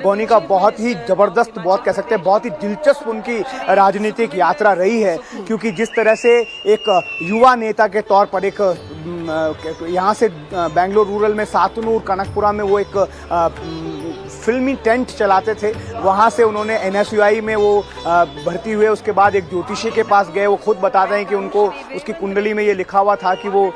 गोनिका बहुत ही जबरदस्त, बहुत कह सकते हैं बहुत ही दिलचस्प उनकी राजनीतिक यात्रा रही है, क्योंकि जिस तरह से एक युवा नेता के तौर पर एक यहाँ से बेंगलोर रूरल में सातनूर कनकपुरा में वो एक फिल्मी टेंट चलाते थे, वहाँ से उन्होंने NSUI में वो भर्ती हुए। उसके बाद एक ज्योतिषी के पास गए, वो खुद बताते हैं कि उनको उसकी कुंडली में ये लिखा हुआ था कि वो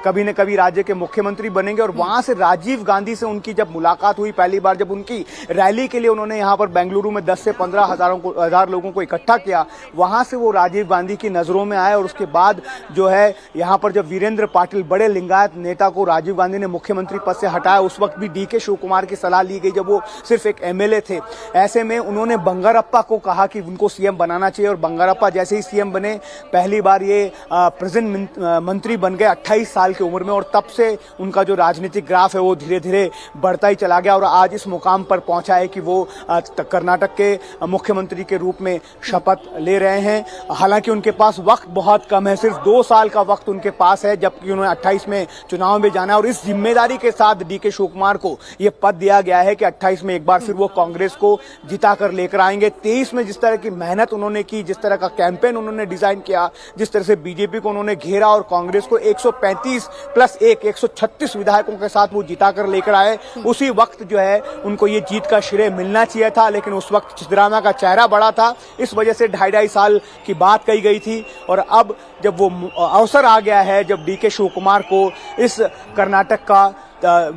कभी न कभी राज्य के मुख्यमंत्री बनेंगे। और वहाँ से राजीव गांधी से उनकी जब मुलाकात हुई पहली बार, जब उनकी रैली के लिए उन्होंने यहाँ पर बेंगलुरु में 10 से 15 हजार लोगों को इकट्ठा किया, वहाँ से वो राजीव गांधी की नज़रों में आए। और उसके बाद जो है यहाँ पर जब वीरेंद्र पाटिल, बड़े लिंगायत नेता को राजीव गांधी ने मुख्यमंत्री पद से हटाया, उस वक्त भी DK शिव कुमार की सलाह ली गई जब वो सिर्फ एक MLA थे। ऐसे में उन्होंने बंगारप्पा को कहा कि उनको CM बनाना चाहिए, और बंगारप्पा जैसे ही CM बने, पहली बार ये प्रेजेंट मंत्री बन गए 28 साल की उम्र में, और तब से उनका जो राजनीतिक ग्राफ है वो धीरे धीरे बढ़ता ही चला गया और आज इस मुकाम पर पहुंचा है कि वो कर्नाटक के मुख्यमंत्री के रूप में शपथ ले रहे हैं। हालांकि उनके पास वक्त बहुत कम है, सिर्फ 2 साल का वक्त उनके पास है, जबकि उन्होंने 28 में चुनाव में जाना है। और इस जिम्मेदारी के साथ DK शिव कुमार को ये पद दिया गया है कि 28 में एक बार फिर वो कांग्रेस को जिता कर लेकर आएंगे। 23 में जिस तरह की मेहनत उन्होंने की, जिस तरह का कैंपेन उन्होंने डिजाइन किया, जिस तरह से बीजेपी को उन्होंने घेरा और कांग्रेस को 135 + 1 136 विधायकों के साथ वो जिता कर लेकर आए, उसी वक्त जो है उनको ये जीत का श्रेय मिलना चाहिए था। लेकिन उस वक्त सिद्धरामैया का चेहरा बड़ा था, इस वजह से 2.5 साल की बात कही गई थी। और अब जब वो अवसर आ गया है, जब DK शिव कुमार को इस कर्नाटक का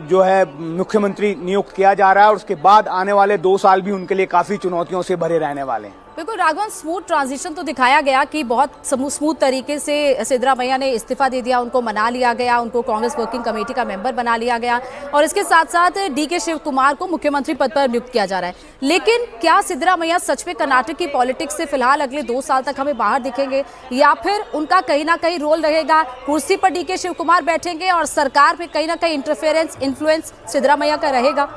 जो है मुख्यमंत्री नियुक्त किया जा रहा है, और उसके बाद आने वाले 2 साल भी उनके लिए काफी चुनौतियों से भरे रहने वाले हैं। बिल्कुल राघवन, स्मूथ ट्रांजिशन तो दिखाया गया कि बहुत स्मूथ तरीके से सिद्धरामैया ने इस्तीफा दे दिया, उनको मना लिया गया, उनको कांग्रेस वर्किंग कमेटी का मेंबर बना लिया गया, और इसके साथ साथ DK शिव कुमार को मुख्यमंत्री पद पर नियुक्त किया जा रहा है। लेकिन क्या सिद्धरामैया सच में कर्नाटक की पॉलिटिक्स से फिलहाल अगले 2 साल तक हमें बाहर दिखेंगे, या फिर उनका कहीं ना कहीं रोल रहेगा, कुर्सी पर DK शिव कुमार बैठेंगे और सरकार पे कहीं ना कहीं इंटरफेरेंस, इन्फ्लुएंस सिद्धरामैया का रहेगा?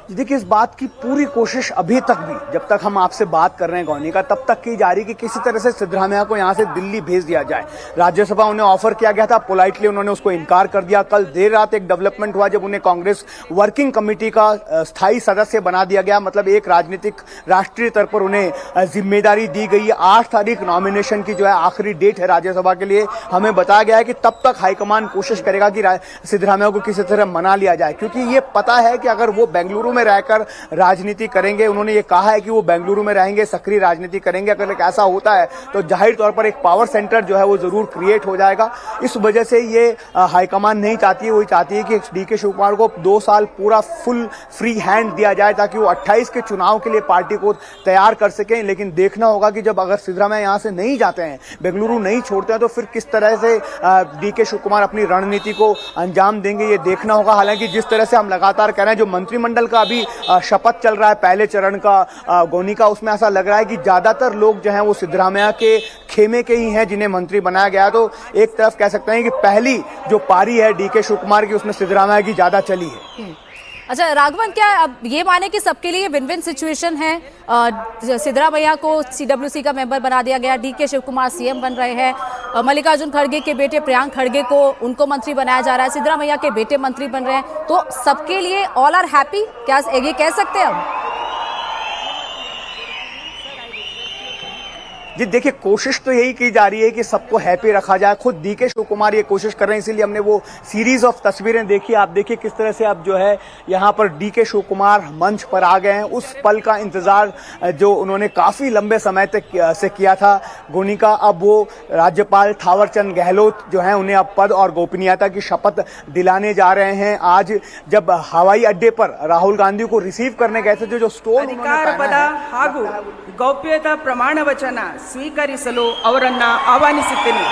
देखिए, इस बात की पूरी कोशिश अभी तक भी, जब तक हम आपसे बात कर रहे हैं गोनिका, तब तक की जा रही कि किसी तरह से सिद्धरामैया को यहां से दिल्ली भेज दिया जाए। राज्यसभा उन्हें ऑफर किया गया था, पोलाइटली उन्होंने उसको इनकार कर दिया। कल देर रात एक डेवलपमेंट हुआ जब उन्हें कांग्रेस वर्किंग कमेटी का स्थायी सदस्य बना दिया गया, मतलब एक राजनीतिक राष्ट्रीय स्तर पर उन्हें जिम्मेदारी दी गई है। 8 तारीख नॉमिनेशन की जो है आखिरी डेट है राज्यसभा के लिए। हमें बताया गया है कि तब तक हाईकमान कोशिश करेगा कि सिद्धरामैया को किसी तरह मना लिया जाए, क्योंकि ये पता है कि अगर वो बेंगलुरु में रहकर राजनीति करेंगे, उन्होंने ये कहा है कि वो बेंगलुरु में रहेंगे, सक्रिय राजनीति करेंगे, अगर ऐसा होता है तो जाहिर तौर पर एक पावर सेंटर जो है वो जरूर क्रिएट हो जाएगा। इस वजह से ये हाईकमान नहीं चाहती है, वो चाहती है कि DK शिव कुमार को 2 साल पूरा फुल फ्री हैंड दिया जाए, ताकि वो 28 के चुनाव के लिए पार्टी को तैयार कर सकें। लेकिन देखना होगा कि जब अगर सिद्धरामैया यहां से नहीं जाते हैं, बेंगलुरु नहीं छोड़ते हैं, तो फिर किस तरह से DK शिव कुमार अपनी रणनीति को अंजाम देंगे, ये देखना होगा। हालांकि जिस तरह से हम लगातार कह रहे हैं, जो मंत्रिमंडल का अभी शपथ चल रहा है पहले चरण का गोनिका, उसमें ऐसा लग रहा है कि ज्यादातर लोग जो हैं वो सिद्धरामैया के खेमे के ही हैं जिन्हें मंत्री बनाया गया। तो एक तरफ कह सकते हैं कि पहली जो पारी है DK शिव कुमार की, उसमें सिद्धरामैया की ज्यादा चली है। अच्छा राघवन, क्या अब ये माने कि सबके लिए विन विन सिचुएशन है? सिद्धरामैया को CWC का मेंबर बना दिया गया, DK शिव कुमार CM बन रहे हैं, मल्लिकार्जुन खड़गे के बेटे प्रियांक खड़गे को उनको मंत्री बनाया जा रहा है, सिद्धरामैया के बेटे मंत्री बन रहे हैं, तो सबके लिए ऑल आर हैप्पी, क्या ये कह सकते हैं हम? जी देखिए, कोशिश तो यही की जा रही है कि सबको हैप्पी रखा जाए। खुद DK शिव कुमार ये कोशिश कर रहे हैं, इसीलिए हमने वो सीरीज ऑफ तस्वीरें देखी। आप देखिए किस तरह से अब जो है यहाँ पर DK शिव कुमार मंच पर आ गए हैं। उस पल का इंतजार जो उन्होंने काफी लंबे समय तक से किया था गोनिका, अब वो राज्यपाल थावरचंद गहलोत जो है उन्हें अब पद और गोपनीयता की शपथ दिलाने जा रहे हैं। आज जब हवाई अड्डे पर राहुल गांधी को रिसीव करने गए थे, जो स्टोन अधिकार पद ಹಾಗೂ ಗೌಪ್ಯತಾ ಪ್ರಮಾಣ ವಚನ ಸ್ವೀಕರಿಸಲು ಅವರನ್ನು ಆಹ್ವಾನಿಸುತ್ತೇನೆ।